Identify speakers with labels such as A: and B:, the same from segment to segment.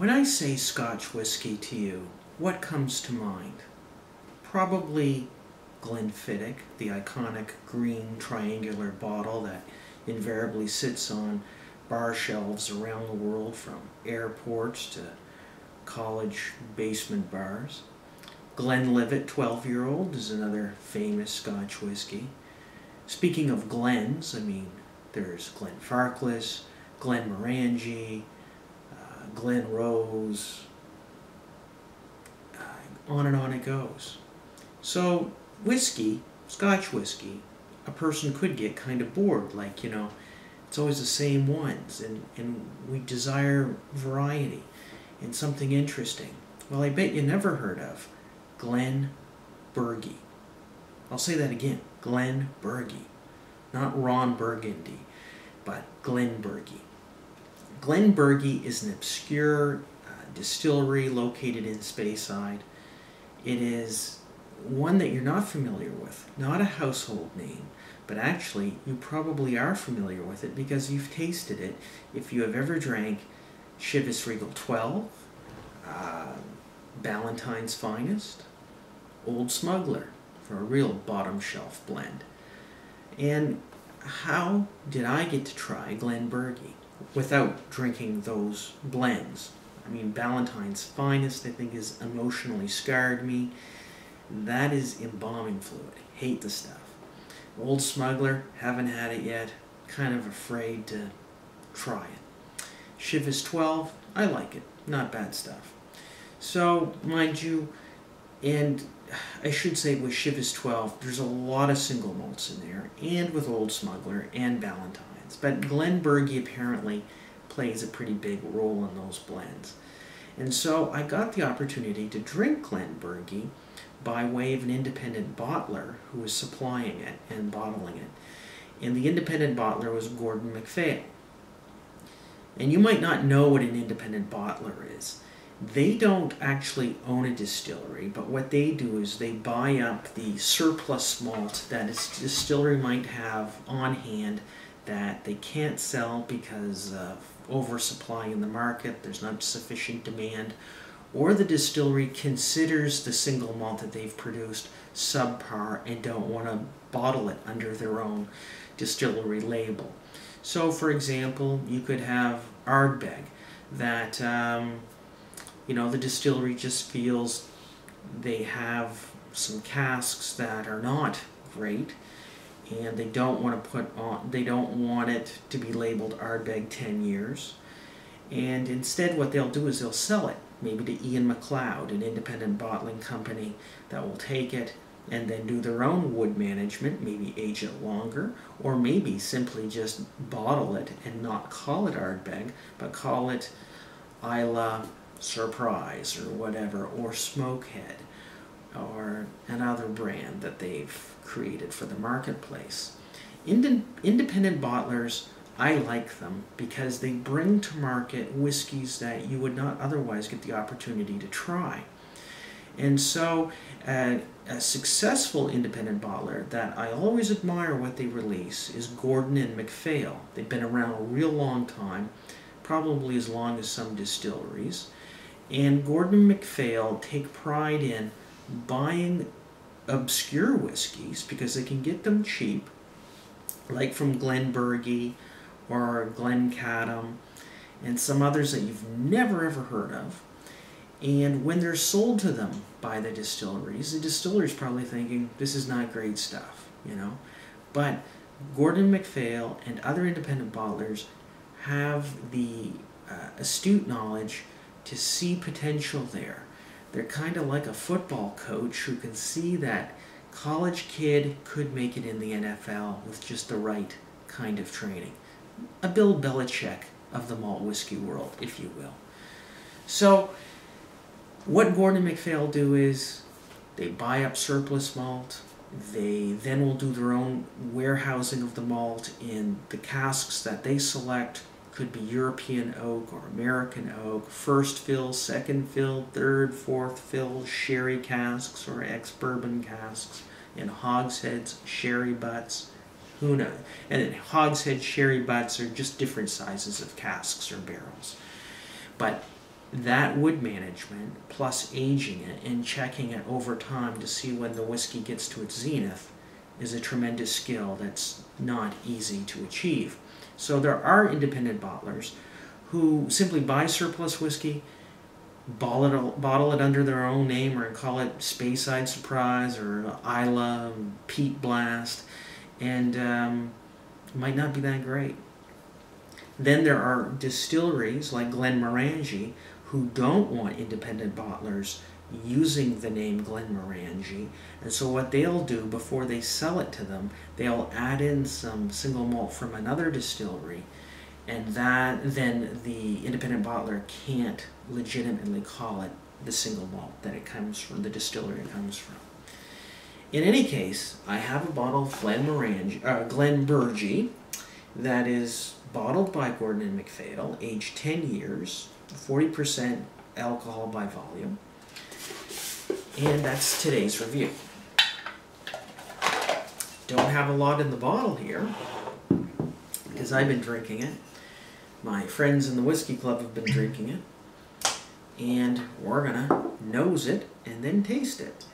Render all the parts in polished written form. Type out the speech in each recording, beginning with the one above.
A: When I say Scotch whiskey to you, what comes to mind? Probably Glenfiddich, the iconic green triangular bottle that invariably sits on bar shelves around the world, from airports to college basement bars. Glenlivet 12-year-old is another famous Scotch whiskey. Speaking of Glens, I mean, there's Glenfarclas, Glenmorangie, Glen Rose, on and on it goes. So whiskey, Scotch whiskey, a person could get kind of bored, like, you know, it's always the same ones, and we desire variety and something interesting. Well, I bet you never heard of Glenburgie. I'll say that again, Glenburgie. Not Ron Burgundy, but Glenburgie. Glenburgie is an obscure distillery located in Speyside. It is one that you're not familiar with, not a household name, but actually you probably are familiar with it because you've tasted it if you have ever drank Chivas Regal 12, Ballantines Finest, Old Smuggler, for a real bottom shelf blend. And how did I get to try Glenburgie without drinking those blends? I mean, Ballantines Finest, I think, has emotionally scarred me. That is embalming fluid. Hate the stuff. Old Smuggler, haven't had it yet. Kind of afraid to try it. Chivas 12, I like it. Not bad stuff. So, mind you, and I should say with Chivas 12, there's a lot of single malts in there, and with Old Smuggler and Ballantines. But Glenburgie apparently plays a pretty big role in those blends. And so I got the opportunity to drink Glenburgie by way of an independent bottler who was supplying it and bottling it. And the independent bottler was Gordon MacPhail. And you might not know what an independent bottler is. They don't actually own a distillery, but what they do is they buy up the surplus malt that a distillery might have on hand that they can't sell because of oversupply in the market, there's not sufficient demand, or the distillery considers the single malt that they've produced subpar and don't want to bottle it under their own distillery label. So, for example, you could have Ardbeg that you know, the distillery just feels they have some casks that are not great, and they don't want to put on, they don't want it to be labeled Ardbeg 10 years. And instead what they'll do is they'll sell it, maybe to Ian MacLeod, an independent bottling company that will take it and then do their own wood management, maybe age it longer, or maybe simply just bottle it and not call it Ardbeg, but call it Isla Surprise or whatever, or Smokehead, or another brand that they've created for the marketplace. Independent bottlers, I like them because they bring to market whiskeys that you would not otherwise get the opportunity to try. And so a successful independent bottler that I always admire what they release is Gordon and MacPhail. They've been around a real long time, probably as long as some distilleries. And Gordon and MacPhail take pride in buying obscure whiskeys because they can get them cheap, like from Glenburgie or Glencadam and some others that you've never ever heard of. And when they're sold to them by the distillery's probably thinking, this is not great stuff, you know. But Gordon MacPhail and other independent bottlers have the astute knowledge to see potential there. They're kind of like a football coach who can see that college kid could make it in the NFL with just the right kind of training. A Bill Belichick of the malt whiskey world, if you will. So what Gordon and MacPhail do is they buy up surplus malt. They then will do their own warehousing of the malt in the casks that they select. Could be European oak or American oak, first fill, second fill, third, fourth fill, sherry casks or ex-bourbon casks, and hogsheads, sherry butts, who knows. And then hogshead, sherry butts are just different sizes of casks or barrels. But that wood management, plus aging it and checking it over time to see when the whiskey gets to its zenith, is a tremendous skill that's not easy to achieve. So there are independent bottlers who simply buy surplus whiskey, bottle it under their own name, or call it Speyside Surprise or Isla, Peat Blast, and it might not be that great. Then there are distilleries like Glenmorangie who don't want independent bottlers using the name Glenmorangie, and so what they'll do before they sell it to them, they'll add in some single malt from another distillery, and then the independent bottler can't legitimately call it the single malt that it comes from, the distillery it comes from. In any case, I have a bottle of Glenburgie that is bottled by Gordon and MacPhail, aged 10 years, 40% alcohol by volume. And that's today's review. Don't have a lot in the bottle here because I've been drinking it. My friends in the Whiskey Club have been drinking it. And we're gonna nose it and then taste it.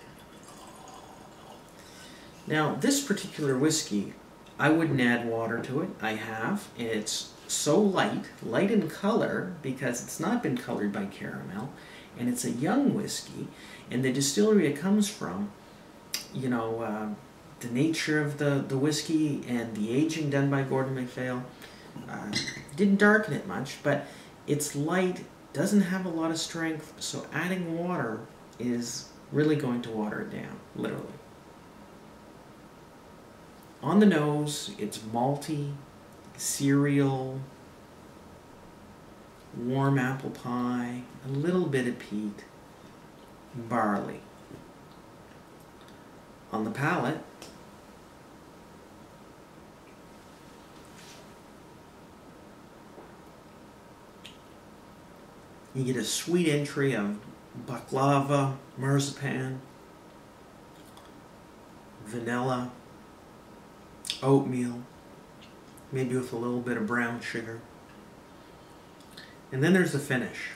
A: Now, this particular whiskey, I wouldn't add water to it. I have, and it's so light in color because it's not been colored by caramel, and it's a young whiskey, and the distillery it comes from, you know, the nature of the whiskey and the aging done by Gordon MacPhail didn't darken it much, but it's light, doesn't have a lot of strength, so adding water is really going to water it down, literally. On the nose, it's malty, cereal, warm apple pie, a little bit of peat, barley. On the palate, you get a sweet entry of baklava, marzipan, vanilla, oatmeal, maybe with a little bit of brown sugar. And then there's the finish.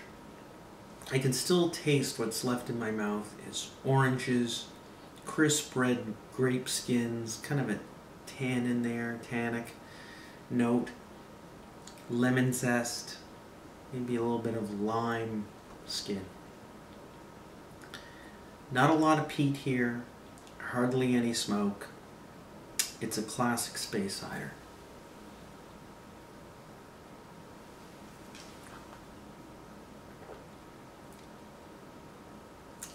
A: I can still taste what's left in my mouth is oranges, crisp red grape skins, kind of a tannin there, tannic note, lemon zest, maybe a little bit of lime skin. Not a lot of peat here, hardly any smoke. It's a classic Speyside.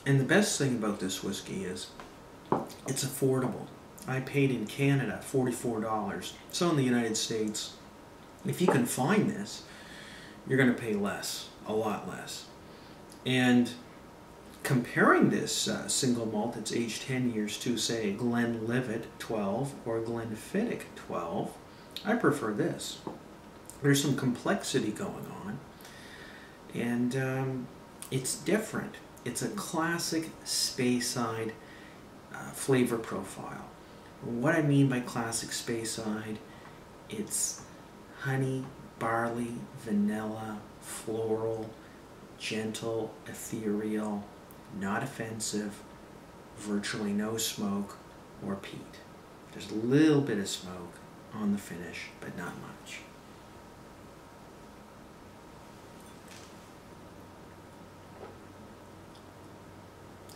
A: And the best thing about this whiskey is it's affordable. I paid in Canada $44. So in the United States, if you can find this, you're going to pay less, a lot less. And comparing this single malt that's aged 10 years to, say, Glenlivet 12 or Glenfiddich 12, I prefer this. There's some complexity going on, and it's different. It's a classic Speyside flavor profile. What I mean by classic Speyside, it's honey, barley, vanilla, floral, gentle, ethereal, not offensive, virtually no smoke or peat. There's a little bit of smoke on the finish, but not much.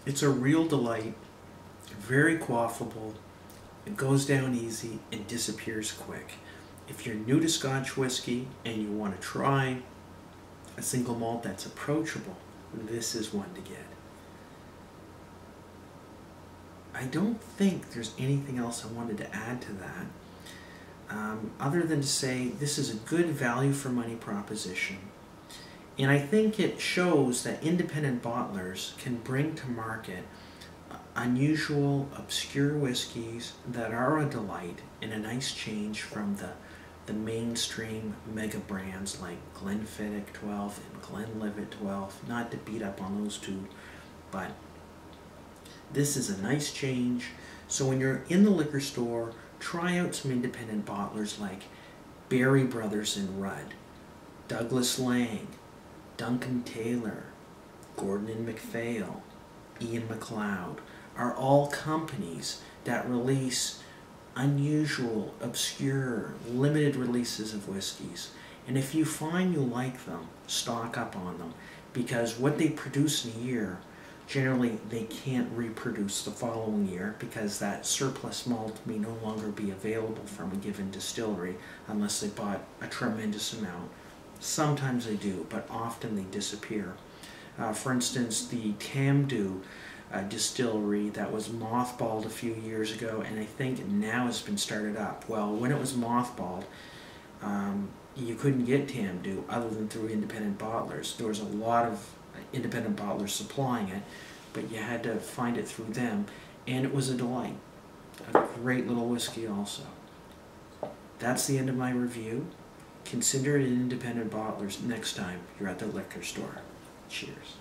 A: It's a real delight, very quaffable, it goes down easy and disappears quick. If you're new to Scotch whiskey and you want to try a single malt that's approachable, this is one to get. I don't think there's anything else I wanted to add to that, other than to say this is a good value for money proposition. And I think it shows that independent bottlers can bring to market unusual, obscure whiskeys that are a delight and a nice change from the mainstream mega brands like Glenfiddich 12 and Glenlivet 12. Not to beat up on those two, but this is a nice change. So when you're in the liquor store, try out some independent bottlers like Berry Brothers in Rudd, Douglas Lang, Duncan Taylor, Gordon and MacPhail, Ian MacLeod are all companies that release unusual, obscure, limited releases of whiskeys. And if you find you like them, stock up on them, because what they produce in a year, generally they can't reproduce the following year because that surplus malt may no longer be available from a given distillery unless they bought a tremendous amount. Sometimes they do, but often they disappear. For instance, the Tamdu distillery that was mothballed a few years ago, and I think now has been started up. Well, when it was mothballed, you couldn't get Tamdu other than through independent bottlers. There was a lot of independent bottlers supplying it, but you had to find it through them, and it was a delight. A great little whiskey also. That's the end of my review. Consider it independent bottlers next time you're at the liquor store. Cheers.